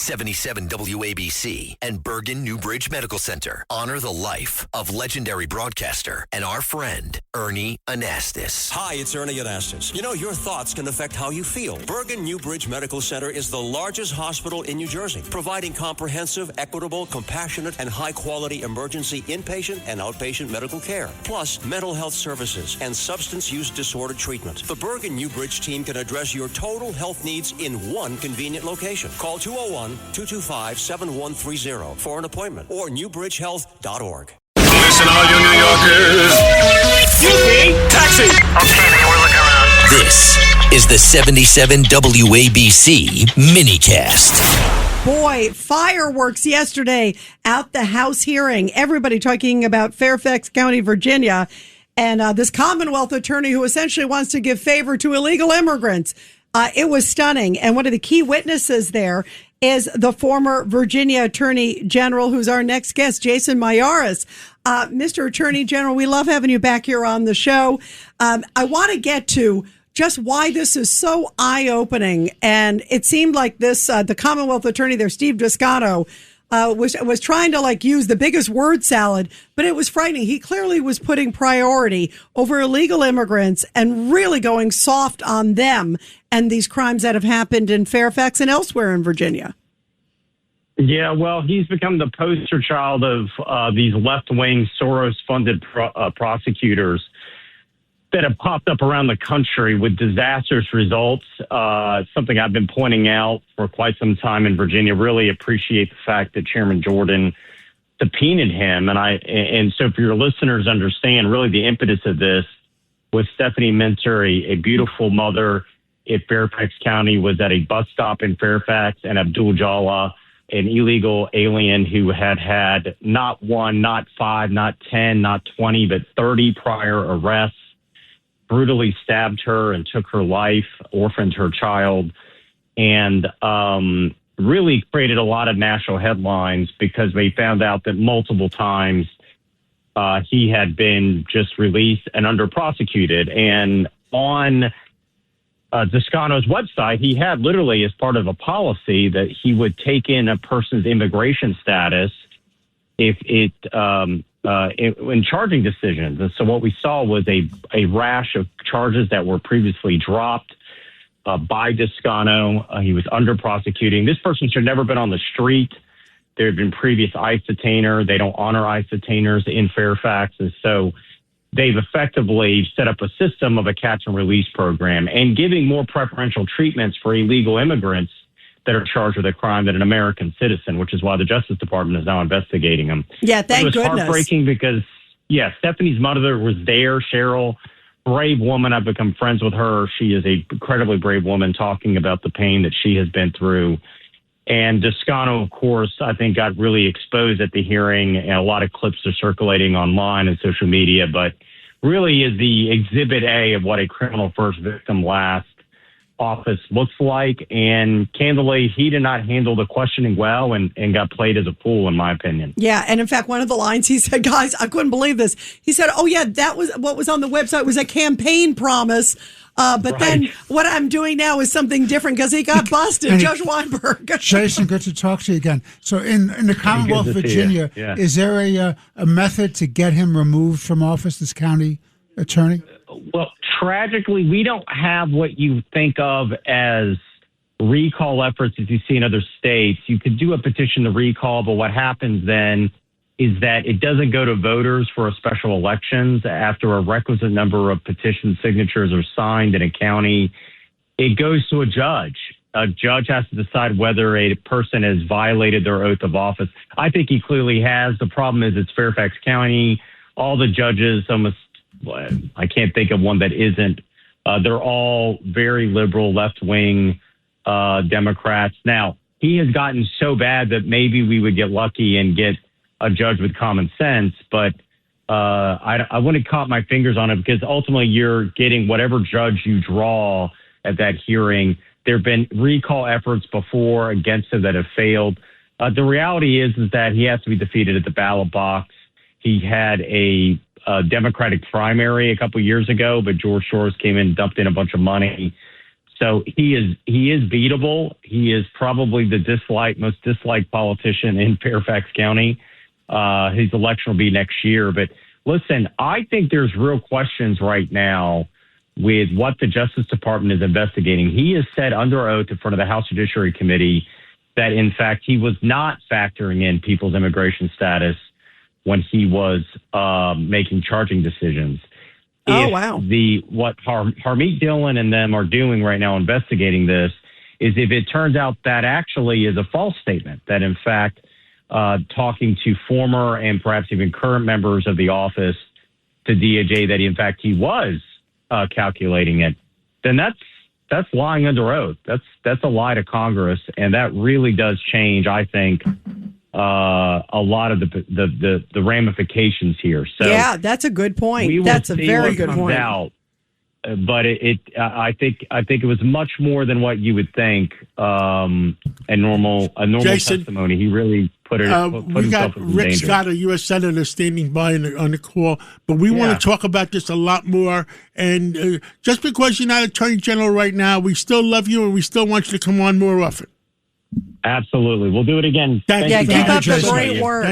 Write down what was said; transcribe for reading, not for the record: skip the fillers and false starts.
77 WABC and Bergen Newbridge Medical Center honor the life of legendary broadcaster and our friend, Ernie Anastas. Hi, it's Ernie Anastas. You know, your thoughts can affect how you feel. Bergen Newbridge Medical Center is the largest hospital in New Jersey, providing comprehensive, equitable, compassionate, and high-quality emergency inpatient and outpatient medical care, plus mental health services and substance use disorder treatment. The Bergen Newbridge team can address your total health needs in one convenient location. Call 201-225-7130 for an appointment or newbridgehealth.org. Listen, all you New Yorkers. Taxi! Okay, man, we're looking around. This is the 77 WABC minicast. Boy, fireworks yesterday out the House hearing. Everybody talking about Fairfax County, Virginia, and this Commonwealth attorney who essentially wants to give favor to illegal immigrants. It was stunning. And one of the key witnesses there is the former Virginia Attorney General, who's our next guest, Jason Miyares. Mr. Attorney General, we love having you back here on the show. I want to get to just why this is so eye-opening. And it seemed like this, the Commonwealth attorney there, Steve Descano, was trying to use the biggest word salad, but it was frightening. He clearly was putting priority over illegal immigrants and really going soft on them and these crimes that have happened in Fairfax and elsewhere in Virginia. Yeah, well, he's become the poster child of these left-wing Soros-funded prosecutors that have popped up around the country with disastrous results. Something I've been pointing out for quite some time in Virginia. Really appreciate the fact that Chairman Jordan subpoenaed him. And so for your listeners understand, really the impetus of this was Stephanie Minter, a beautiful mother in Fairfax County, was at a bus stop in Fairfax, and Abdul Jala, an illegal alien who had not one, not five, not 10, not 20, but 30 prior arrests, brutally stabbed her and took her life, orphaned her child, and really created a lot of national headlines because they found out that multiple times he had been just released and under prosecuted. And on Descano's website, he had literally as part of a policy that he would take in a person's immigration status if it in charging decisions. And so what we saw was a rash of charges that were previously dropped by Descano. He was under prosecuting. This person should never been on the street. There had been previous ICE detainer. They don't honor ICE detainers in Fairfax. And so they've effectively set up a system of a catch and release program and giving more preferential treatments for illegal immigrants that are charged with a crime than an American citizen, which is why the Justice Department is now investigating them. Yeah, thank goodness. It was heartbreaking because, Stephanie's mother was there, Cheryl, brave woman. I've become friends with her. She is an incredibly brave woman talking about the pain that she has been through. And Descano, of course, I think got really exposed at the hearing, and a lot of clips are circulating online and social media, but really is the exhibit A of what a criminal first victim last office looks like. And candidly, he did not handle the questioning well and got played as a fool, in my opinion. Yeah. And in fact, one of the lines he said, guys, I couldn't believe this. He said, oh, yeah, that was what was on the website was a campaign promise. But right. Then what I'm doing now is something different because he got busted. Judge Weinberg. Jason, good to talk to you again. So in the Commonwealth of Virginia, is there a method to get him removed from office, this county attorney? Well, tragically, we don't have what you think of as recall efforts as you see in other states. You could do a petition to recall, but what happens then is that it doesn't go to voters for a special elections after a requisite number of petition signatures are signed in a county. It goes to a judge. A judge has to decide whether a person has violated their oath of office. I think he clearly has. The problem is it's Fairfax County. All the judges, almost, I can't think of one that isn't. They're all very liberal, left-wing Democrats. Now, he has gotten so bad that maybe we would get lucky and get a judge with common sense, but I wouldn't count my fingers on it because ultimately you're getting whatever judge you draw at that hearing. There have been recall efforts before against him that have failed. The reality is that he has to be defeated at the ballot box. He had a Democratic primary a couple years ago, but George Soros came in and dumped in a bunch of money. So he is beatable. He is probably the most disliked politician in Fairfax County. His election will be next year. But listen, I think there's real questions right now with what the Justice Department is investigating. He has said under oath in front of the House Judiciary Committee that, in fact, he was not factoring in people's immigration status when he was making charging decisions. Wow. What Harmeet Dillon and them are doing right now investigating this is if it turns out that actually is a false statement, that in fact, talking to former and perhaps even current members of the office to DOJ that in fact he was calculating it, then that's lying under oath. That's a lie to Congress, and that really does change, I think, a lot of the ramifications here. So yeah, that's a good point. That's a very good point. Out, but I think it was much more than what you would think. A normal Jason, testimony. He really put we got Rick danger. Scott, a U.S. Senator, standing by on the call, but we want to talk about this a lot more. And just because you're not Attorney General right now, we still love you and we still want you to come on more often. Absolutely. We'll do it again. Thank you. Keep up the Jason. great work.